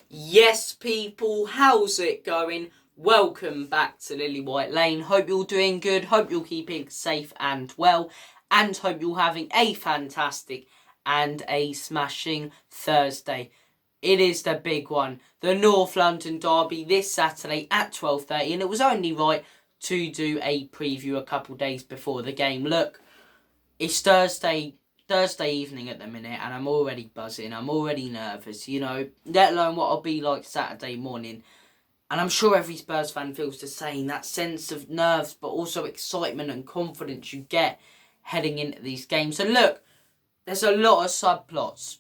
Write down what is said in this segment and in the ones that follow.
Yes, people, how's it going? Welcome back to Lily White Lane. Hope you're doing good, hope you're keeping safe and well, and hope you're having a fantastic and a smashing Thursday. It is the big one, the North London derby this Saturday at 12:30, and it was only right to do a preview a couple days before the game. Look, it's Thursday evening at the minute, and I'm already buzzing. I'm already nervous, let alone what I'll be like Saturday morning. And I'm sure every Spurs fan feels the same. That sense of nerves, but also excitement and confidence you get heading into these games. So look, there's a lot of subplots.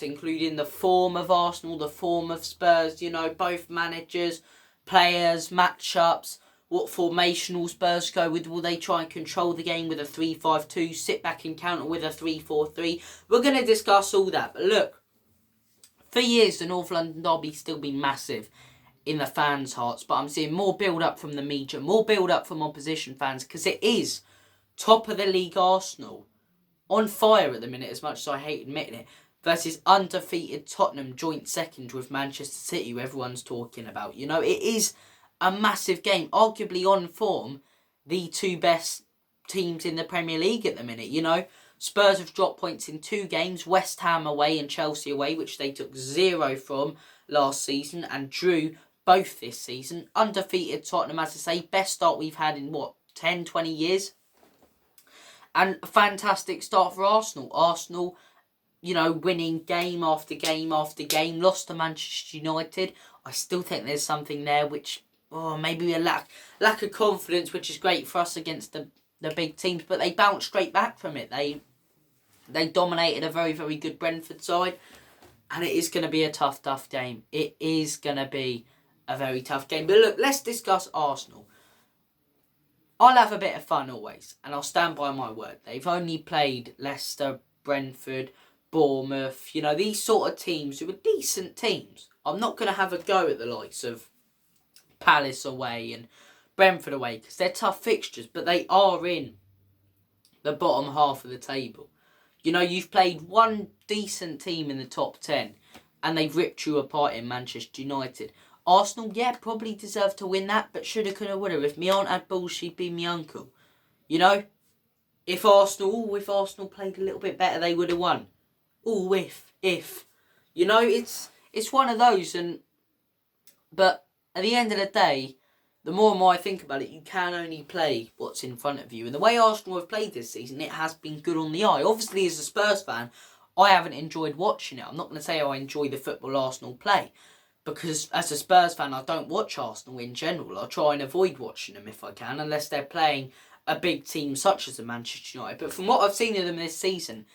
Including the form of Arsenal, the form of Spurs, both managers, players, matchups, what formational Spurs go with. Will they try and control the game with a 3-5-2, sit back and counter with a 3-4-3? We're going to discuss all that. But look, for years, the North London derby's still been massive in the fans' hearts. But I'm seeing more build-up from the media, more build-up from opposition fans, because it is top of the league Arsenal, on fire at the minute, as much as I hate admitting it, versus undefeated Tottenham, joint second with Manchester City, who everyone's talking about. It is a massive game, arguably on form, the two best teams in the Premier League at the minute. Spurs have dropped points in 2 games, West Ham away and Chelsea away, which they took 0 from last season and drew both this season. Undefeated Tottenham, as I say, best start we've had in 10, 20 years. And a fantastic start for Arsenal. Arsenal, winning game after game after game. Lost to Manchester United. I still think there's something there which, maybe a lack of confidence, which is great for us against the big teams. But they bounced straight back from it. They dominated a very, very good Brentford side. And it is going to be a tough game. It is going to be a very tough game. But look, let's discuss Arsenal. I'll have a bit of fun always, and I'll stand by my word. They've only played Leicester, Brentford, Bournemouth, these sort of teams who are decent teams. I'm not going to have a go at the likes of Palace away and Brentford away, because they're tough fixtures, but they are in the bottom half of the table. You've played one decent team in the top 10, and they've ripped you apart in Manchester United. Arsenal, probably deserve to win that, but shoulda, coulda, woulda. If me aunt had balls, she'd be me uncle. If Arsenal played a little bit better, they would have won. Oh, if. It's one of those, but at the end of the day, the more and more I think about it, you can only play what's in front of you. And the way Arsenal have played this season, it has been good on the eye. Obviously, as a Spurs fan, I haven't enjoyed watching it. I'm not going to say I enjoy the football Arsenal play, because as a Spurs fan, I don't watch Arsenal in general. I try and avoid watching them if I can, unless they're playing a big team such as the Manchester United. But from what I've seen of them this season,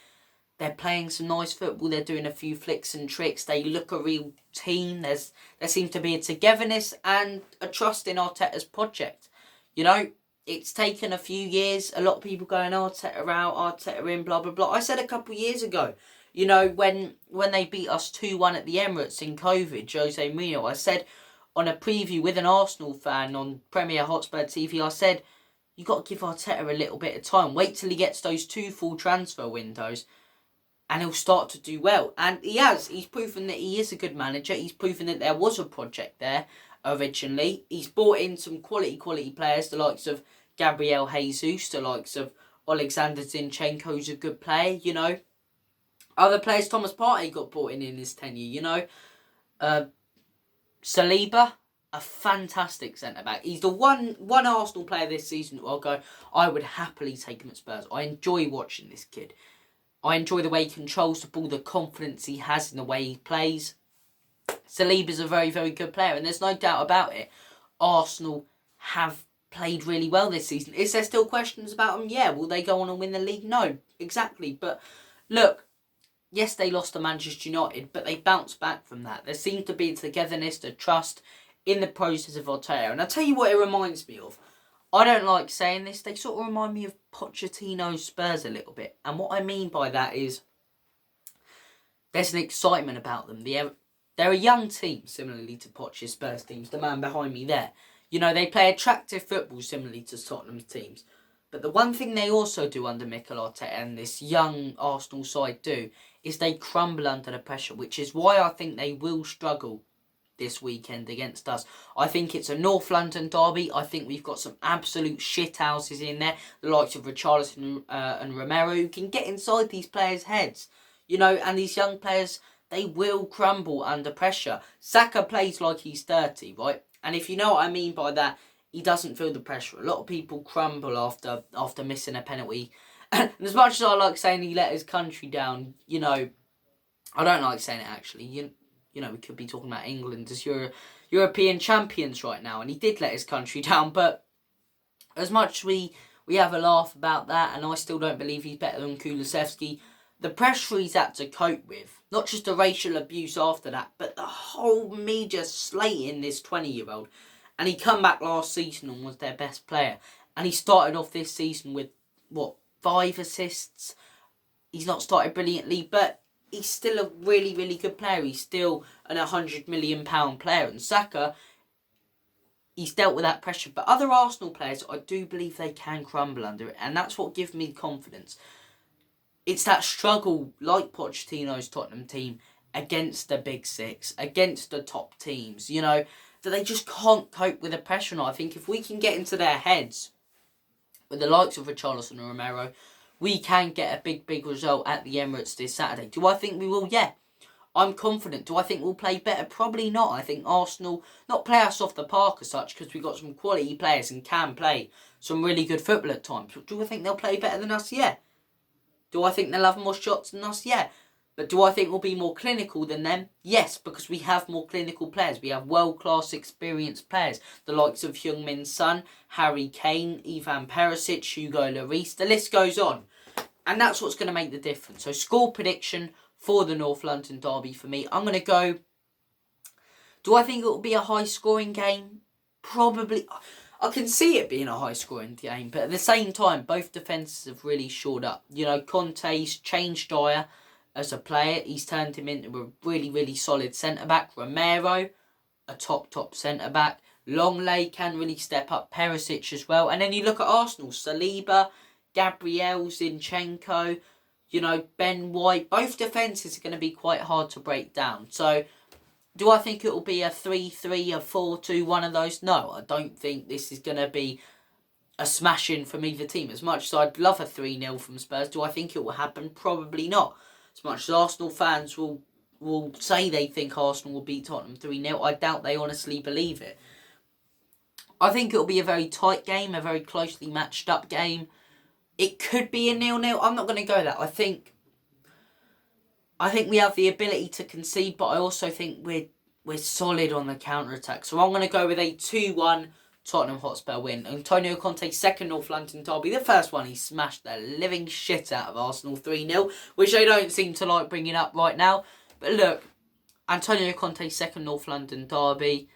they're playing some nice football. They're doing a few flicks and tricks. They look a real team. There seems to be a togetherness and a trust in Arteta'S project. It's taken a few years. A lot of people going, Arteta out, Arteta in, blah, blah, blah. I said a couple of years ago, when they beat us 2-1 at the Emirates in COVID, Jose Mourinho, I said on a preview with an Arsenal fan on Premier Hotspur TV, I said, you got to give Arteta a little bit of time. Wait till he gets those 2 full transfer windows, and he'll start to do well. And he has. He's proven that he is a good manager. He's proven that there was a project there originally. He's brought in some quality players, the likes of Gabriel Jesus, the likes of Alexander Zinchenko, who's a good player, Other players, Thomas Partey got brought in his tenure, Saliba, a fantastic centre-back. He's the one Arsenal player this season who I'll go, I would happily take him at Spurs. I enjoy watching this kid. I enjoy the way he controls the ball, the confidence he has in the way he plays. Saliba's a very, very good player, and there's no doubt about it. Arsenal have played really well this season. Is there still questions about them? Yeah. Will they go on and win the league? No, exactly. But look, yes, they lost to Manchester United, but they bounced back from that. There seems to be togetherness, the trust in the process of Arteta. And I'll tell you what it reminds me of. I don't like saying this. They sort of remind me of Pochettino's Spurs a little bit. And what I mean by that is there's an excitement about them. They're a young team, similarly to Poch's Spurs teams. The man behind me there. They play attractive football, similarly to Tottenham's teams. But the one thing they also do under Mikel Arteta and this young Arsenal side do is they crumble under the pressure, which is why I think they will struggle this weekend against us. I think it's a North London derby. I think we've got some absolute shithouses in there, the likes of Richarlison and Romero, who can get inside these players' heads. You know, and these young players, they will crumble under pressure. Saka plays like he's 30, right? And if you know what I mean by that, he doesn't feel the pressure. A lot of people crumble after missing a penalty. And as much as I like saying he let his country down, you know, I don't like saying it actually. You know, we could be talking about England as European champions right now, and he did let his country down. But as much as we have a laugh about that, and I still don't believe he's better than Kulusevski, the pressure he's had to cope with, not just the racial abuse after that, but the whole media slating this 20-year-old. And he come back last season and was their best player. And he started off this season with, 5 assists? He's not started brilliantly, but he's still a really, really good player. He's still an £100 million player. And Saka, he's dealt with that pressure. But other Arsenal players, I do believe they can crumble under it. And that's what gives me confidence. It's that struggle, like Pochettino's Tottenham team, against the big six, against the top teams, you know, that they just can't cope with the pressure. And I think if we can get into their heads with the likes of Richarlison and Romero, we can get a big, big result at the Emirates this Saturday. Do I think we will? Yeah. I'm confident. Do I think we'll play better? Probably not. I think Arsenal, not play us off the park as such, because we've got some quality players and can play some really good football at times. But do I think they'll play better than us? Yeah. Do I think they'll have more shots than us? Yeah. But do I think we'll be more clinical than them? Yes, because we have more clinical players. We have world-class experienced players. The likes of Heung-min Son, Harry Kane, Ivan Perisic, Hugo Lloris. The list goes on. And that's what's going to make the difference. So score prediction for the North London derby for me. I'm going to go... Do I think it will be a high-scoring game? Probably. I can see it being a high-scoring game. But at the same time, both defences have really shored up. You know, Conte's changed Dyer as a player. He's turned him into a really, really solid centre-back. Romero, a top centre-back. Longley can really step up. Perisic as well. And then you look at Arsenal. Saliba, Gabriel, Zinchenko, you know, Ben White. Both defences are going to be quite hard to break down. So, do I think it will be a 3-3, a 4-2, one of those? No, I don't think this is going to be a smashing from either team. As much as I'd love a 3-0 from Spurs, do I think it will happen? Probably not. As much as Arsenal fans will say they think Arsenal will beat Tottenham 3-0, I doubt they honestly believe it. I think it will be a very tight game, a very closely matched up game. It could be a 0-0. I'm not going to go that. I think we have the ability to concede, but I also think we're solid on the counter-attack. So I'm going to go with a 2-1 Tottenham Hotspur win. Antonio Conte's second North London derby. The first one, he smashed the living shit out of Arsenal 3-0, which they don't seem to like bringing up right now. But look, Antonio Conte's second North London derby.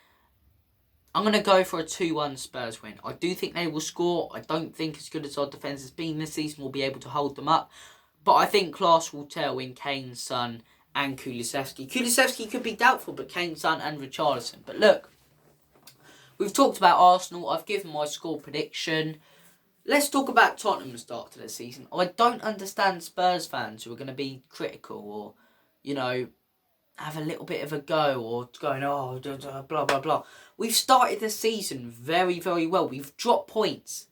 I'm going to go for a 2-1 Spurs win. I do think they will score. I don't think as good as our defence has been this season will be able to hold them up. But I think class will tell in Kane, Son and Kulusevski. Kulusevski could be doubtful, but Kane, Son and Richarlison. But look, we've talked about Arsenal. I've given my score prediction. Let's talk about Tottenham's start to the season. I don't understand Spurs fans who are going to be critical or, you know, have a little bit of a go or going, blah, blah, blah. We've started the season very, very well. We've dropped points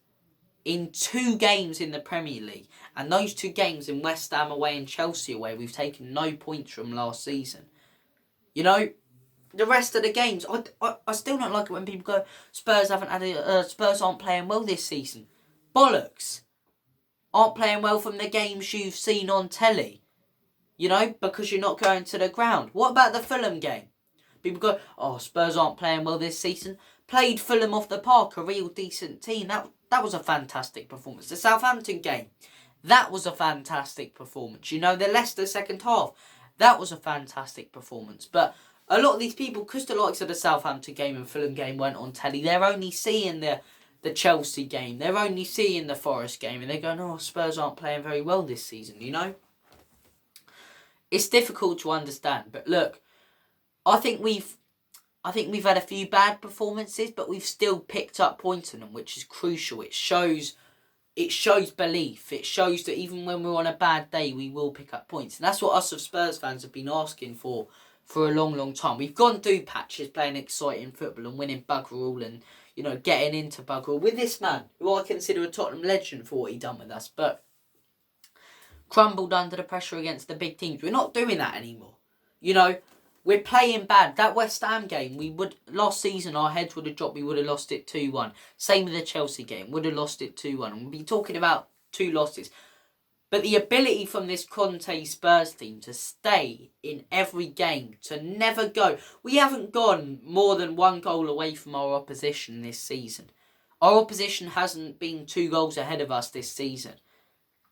in 2 games in the Premier League. And those 2 games in West Ham away and Chelsea away, we've taken no points from last season. You know, the rest of the games, I still don't like it when people go, Spurs aren't playing well this season. Bollocks. Aren't playing well from the games you've seen on telly. You know, because you're not going to the ground. What about the Fulham game? People go, Spurs aren't playing well this season. Played Fulham off the park, a real decent team. That was a fantastic performance. The Southampton game, that was a fantastic performance. You know, the Leicester second half, that was a fantastic performance. But a lot of these people, because the likes of the Southampton game and Fulham game weren't on telly, they're only seeing the Chelsea game. They're only seeing the Forest game. And they're going, Spurs aren't playing very well this season, you know? It's difficult to understand, but look, I think we've had a few bad performances, but we've still picked up points in them, which is crucial. It shows it shows belief. It shows that even when we're on a bad day, we will pick up points. And that's what us of Spurs fans have been asking for a long, long time. We've gone through patches playing exciting football and winning bugger all and, you know, getting into bugger all with this man, who I consider a Tottenham legend for what he done with us. But crumbled under the pressure against the big teams. We're not doing that anymore. You know, we're playing bad. That West Ham game, last season our heads would have dropped. We would have lost it 2-1. Same with the Chelsea game. Would have lost it 2-1. And we'll be talking about 2 losses. But the ability from this Conte Spurs team to stay in every game, to never go. We haven't gone more than 1 goal away from our opposition this season. Our opposition hasn't been 2 goals ahead of us this season.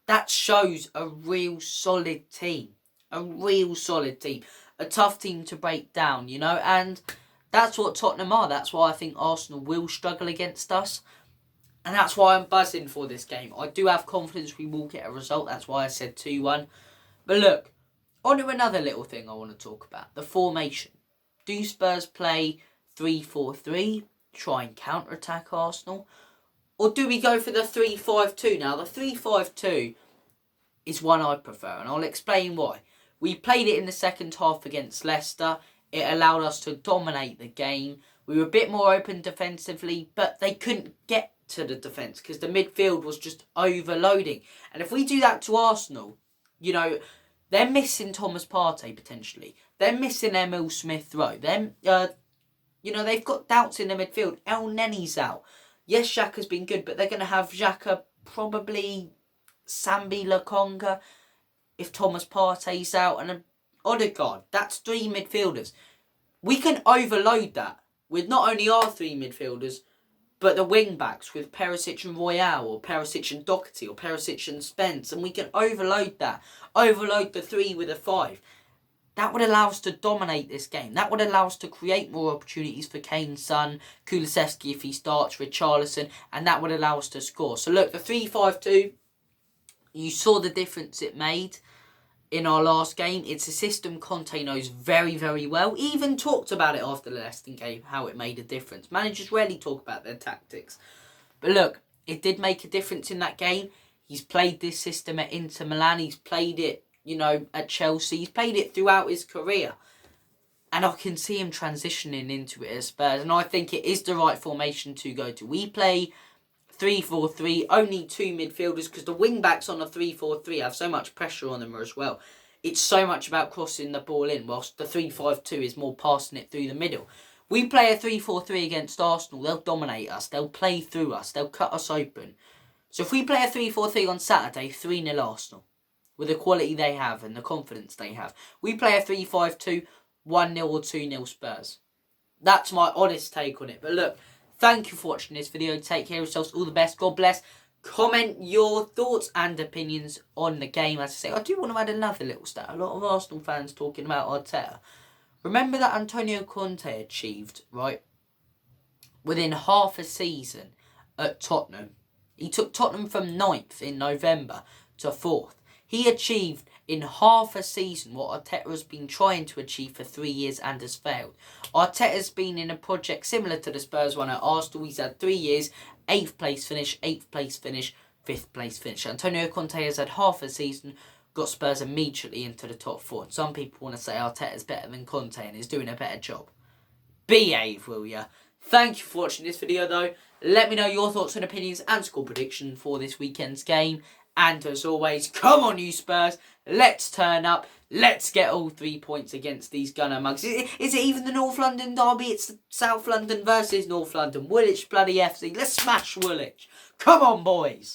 That shows a real solid team. A real solid team. A tough team to break down, you know. And that's what Tottenham are. That's why I think Arsenal will struggle against us. And that's why I'm buzzing for this game. I do have confidence we will get a result. That's why I said 2-1. But look, on to another little thing I want to talk about. The formation. Do Spurs play 3-4-3? Try and counter-attack Arsenal? Or do we go for the 3-5-2? Now, the 3-5-2 is one I prefer, and I'll explain why. We played it in the second half against Leicester. It allowed us to dominate the game. We were a bit more open defensively, but they couldn't get to the defence because the midfield was just overloading. And if we do that to Arsenal, you know, they're missing Thomas Partey potentially. They're missing Emil Smith-Rowe. You know, they've got doubts in the midfield. El Nenny's out. Yes, Xhaka's been good, but they're going to have Xhaka, probably Sambi Lokonga, if Thomas Partey's out, and Odegaard. That's 3 midfielders. We can overload that with not only our 3 midfielders, but the wing-backs with Perisic and Royale, or Perisic and Doherty, or Perisic and Spence, and we can overload that. Overload the 3 with a 5. That would allow us to dominate this game. That would allow us to create more opportunities for Kane's son, Kulusevski if he starts, Richarlison, and that would allow us to score. So look, the 3-5-2, you saw the difference it made in our last game. It's a system Conte knows very, very well. He even talked about it after the Leicester game, how it made a difference. Managers rarely talk about their tactics. But look, it did make a difference in that game. He's played this system at Inter Milan. He's played it, you know, at Chelsea. He's played it throughout his career. And I can see him transitioning into it at Spurs. And I think it is the right formation to go to. We play 3-4-3, only 2 midfielders, because the wing-backs on a 3-4-3 have so much pressure on them as well. It's so much about crossing the ball in, whilst the 3-5-2 is more passing it through the middle. We play a 3-4-3 against Arsenal, they'll dominate us, they'll play through us, they'll cut us open. So if we play a 3-4-3 on Saturday, 3-0 Arsenal, with the quality they have and the confidence they have. We play a 3-5-2, 1-0 or 2-0 Spurs. That's my honest take on it. But look, thank you for watching this video. Take care of yourselves. All the best. God bless. Comment your thoughts and opinions on the game. As I say, I do want to add another little stat. A lot of Arsenal fans talking about Arteta. Remember that Antonio Conte achieved, right, within half a season at Tottenham. He took Tottenham from 9th in November to 4th. He achieved in half a season what Arteta has been trying to achieve for 3 years and has failed. Arteta's been in a project similar to the Spurs one at Arsenal. He's had 3 years, 8th place finish, 8th place finish, 5th place finish. Antonio Conte has had half a season, got Spurs immediately into the top 4. And some people want to say Arteta's better than Conte and is doing a better job. Behave, will ya? Thank you for watching this video though. Let me know your thoughts and opinions and score prediction for this weekend's game. And as always, come on you Spurs, let's turn up, let's get all 3 points against these Gunner mugs. Is it even the North London derby? It's South London versus North London. Woolwich bloody FC, let's smash Woolwich. Come on boys.